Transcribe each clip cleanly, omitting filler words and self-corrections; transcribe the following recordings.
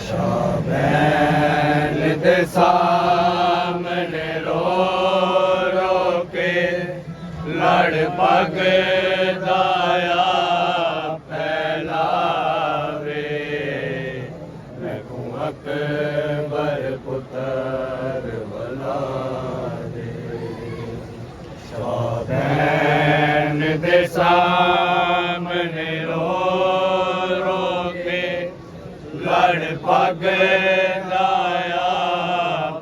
ਸ਼ਾਬੈਨ ਦੇ ਸਾਹਮਣੇ ਰੋ ਰੋ ਕੇ ਲੜ ਪਗ ਦਾਇਆ ਫੈਲਾਵੇ ਮੈਂ ਕੋ ਅਕਬਰ ਪੁੱਤਰ ਬਲਾ ਦੇ ਸ਼ਾਬੈਨ ਦੇ ਸਾਹਮਣੇ ਰੋ ਰੋ ਕੇ ਲੜ ਪਗ ਦਾਇਆ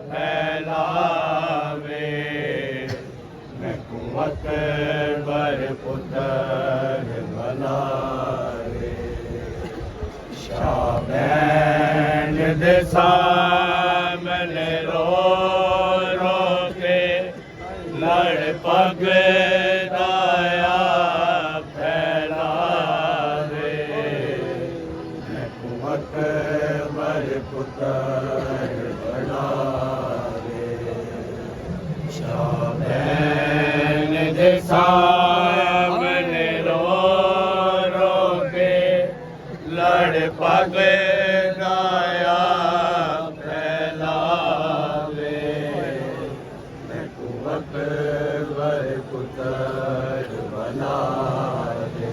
ਫੈਲਾਵੇ ਮੈਂ ਕੋ ਅਕਬਰ ਪੁੱਤਰ ਬਲਾ ਦੇ ਸ਼ਾਬੈਨ ਦੇ ਸਾਹਮਣੇ ਰੋ ਰੋ ਕੇ ਲੜ ਪਗ ਦਾਇਆ ਫੈਲਾਵੇ ਮੈਂ ਕੋ ਅਕਬਰ ਪੁੱਤਰ ਬਣਾ ਦੇ ਸ਼ਾਬੈਨ ਦੇ ਸਾਹਮਣੇ ਰੋ ਰੋ ਕੇ ਲੜ ਪਗ ਦਾਇਆ ਫੈਲਾਵੇ ਮੈਂ ਕੋ ਅਕਬਰ ਪੁੱਤਰ ਬਣਾ ਦੇ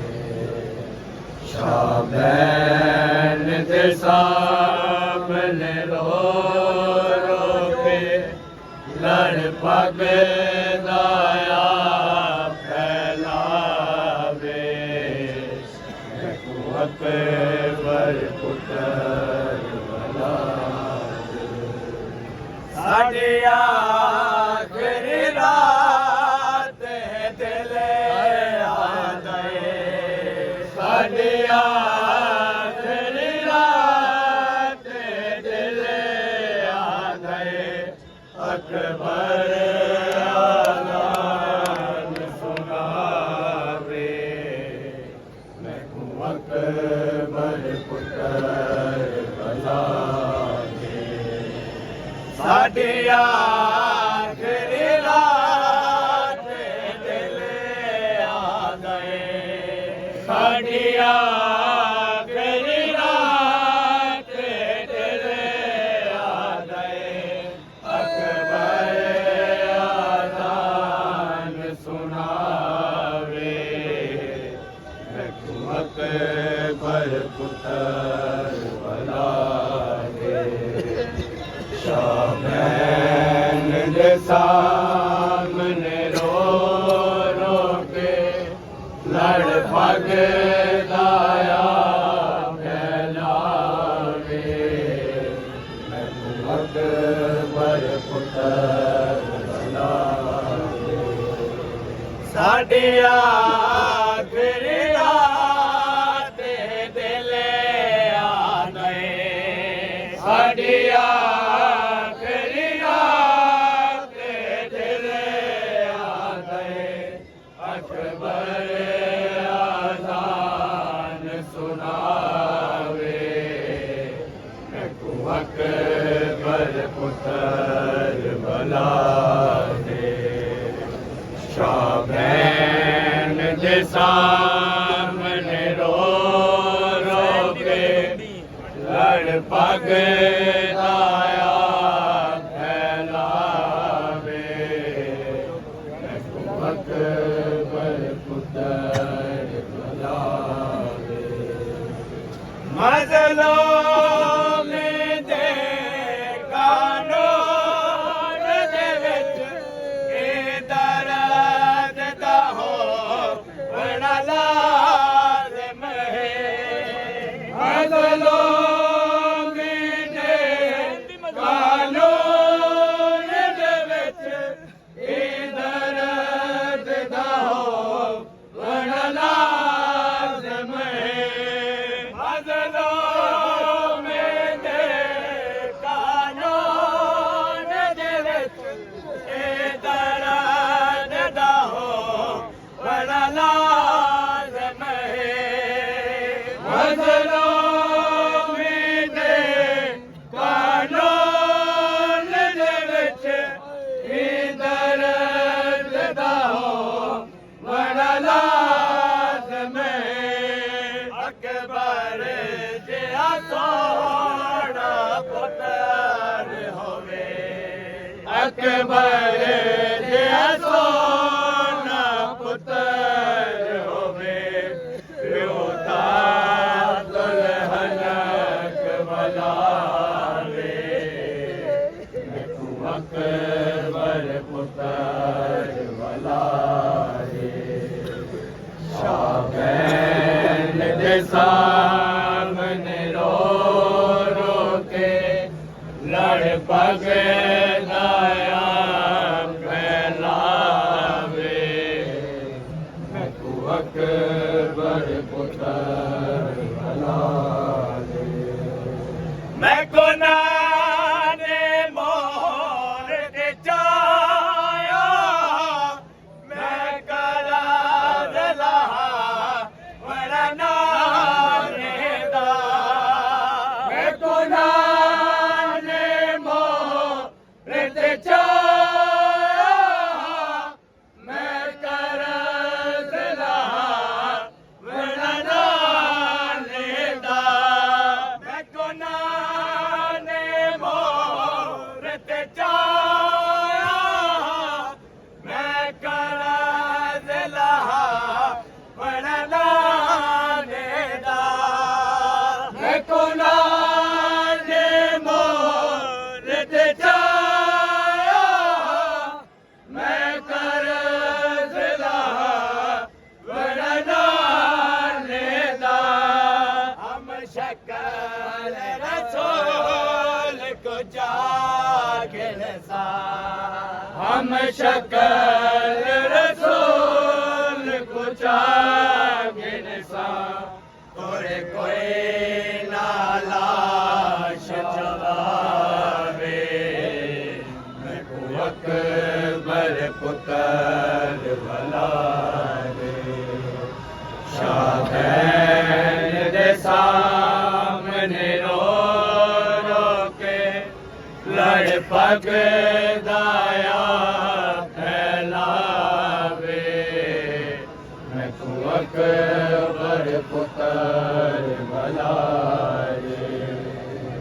ਸ਼ਾਬੈਨ ਦੇ ਸਾਹਮਣੇ ਰੋ ਰੋ ਕੇ ਲੜ ਪਗ ਦਾਇਆ ਫੈਲਾਵੇ ਮੈਂ ਕੋ ਅਕਬਰ ਪੁੱਤਰ ਬਣਾ ਦੇ ਸਾਡੀ ਆਖਰੀ ਰਾਤ ਹੈ ਦਿਲ ਆਂਦੇ ਸਾਡੀ ਆਖਰੀ ਰਾਤ ਹੈ ਦਿਲ ਆਂਦੇ ਅਕਬਰ ਆਜ਼ਾਨ ਸੁਣਾਵੇ ਮੈਂ ਕੋ ਅਕਬਰ ਪੁੱਤਰ ਬਣਾ ਦੇ ਸਾਡੀ ਆਖਰੀ ਰਾਤ ਦਿਲ ਆ ਗਏ ਸਾਡੀ ਆਖਰੀ ਰਾਤ ਦਿਲ ਆ ਗਏ ਅਕਬਰ ਆਜ਼ਾਨ ਸੁਣਾਵੇ ਮੈਂ ਕੋ ਅਕਬਰ ਪੁੱਤਰ ਬਣਾ ਦੇ ਸ਼ਾਬੈਨ ਦੇ ਸਾਹਮਣੇ ਰੋ ਰੋ ਕੇ ਲੜ ਪਗ ਦਾਇਆ ਫੈਲਾਵੇ ਮੈਂ ਕੋ ਅਕਬਰ ਪੁੱਤਰ ਬਣਾ ਦੇ ਸਾਡੀ ਆਖਰੀ ਰਾਤ ਦਿਲ ਆ ਗਏ ਸਾਡੀ ਆਖਰੀ ਰਾਤ ਦਿਲ ਆ ਗਏ ਅਕਬਰ ਆਜ਼ਾਨ ਸੁਣਾਵੇ ਮੈਂ ਕੋ ਅਕਬਰ ਪੁੱਤਰ ਬਣਾ ਦੇ ਸ਼ਾਬੈਨ ਦੇ ਸਾਹਮਣੇ ਰੋ ਰੋ ਕੇ ਲੜ ਪਗ ਦਾਇਆ ਫੈਲਾਵੇ ਮੈਂ ਕੋ ਅਕਬਰ ਪੁੱਤਰ ਬਣਾ ਦੇ ਮਜ਼ਲੂਮ ਦੇ ਕਾਨੂੰਨ ਦੇ ਵਿੱਚ ਇਹ ਦਰਦ ਦਾ ਹੋਣਾ ਲਾਜ਼ਮ ਹੈ ਮਜ਼ਲੂਮ ਦੇ ਅਕਬਰ ਜਿਹਾ ਸੋਹਣਾ ਪੁੱਤਰ ਹੋਵੇ ਪਿਓ ਦਾ ਦੁਲਹਨ ਕਬਲਾਵੇ ਮੈਥੋਂ ਅਕਬਰ ਪੁੱਤਰ ਵਲਾਏ ਸ਼ਾਬੈਨ ਦੇ ਸਾਹਮਣੇ ਰੋ ਰੋ ਕੇ ਲੜ ਪਗਦਾਇਆ ਫੈਲਾਵੇ ਮੈਥੋਂ ਅਕਬਰ ਪੁੱਤਰ ਵਲਾਏ ਮੈਂ ਗੁਨਾਹ ਨੇ ਮੋਹਰ ਤੇ ਚਾਇਆ ਮੈਂ ਕਰਾ ਦਲਾ ਵੜਾ ਨਾਰੇ ਦਾ ਮੈਂ ਗੁਨਾਹ ਨੇ ਮੋਹਰ ਤੇ ਚਾਇਆ ਮੈਂ ਕਰਾ ਦਲਾ ਵੜਾ ਨਾਰੇ ਦਾ ਮੈਂ ਗੁਨਾਹ ਨੇ ਮੋਹਰ ਤੇ ਚਾਇਆ ਮੈਂ ਕਰਾ ਦਲਾ ਵੜਾ ਨਾਰੇ ਦਾ ਮੈਂ ਗੁਨਾਹ ਨੇ ਮੋਹਰ ਤੇ ਚਾਇਆ ਮੈਂ ਕਰ ਦਿਲਾ ਵੜਾ ਨਾਰੇ ਦਾ ਹਮ ਸ਼ਕਲ ਰਸੂਲ ਕੋ ਜਾਗਲ ਸਾ ਹਮ ਸ਼ਕਲ ਰਸੂਲ ਕੋ ਜਾਗਲ ਸਾ ਤੋਰੇ ਕੋਈ ਨਾ ਲਾਸ਼ ਚਲਾਵੇ ਮੈਂ ਕੋ ਅਕਬਰ ਪੁੱਤਰ ਵਲਾਵੇ ਸ਼ਾਬੈਨ ਦੇ ਸਾਹਮਣੇ ਰੋ ਰੋ ਕੇ ਲੜ ਪਗਦਾਇਆ ਫੈਲਾਵੇ ਮੈਂ ਕੋ ਅਕਬਰ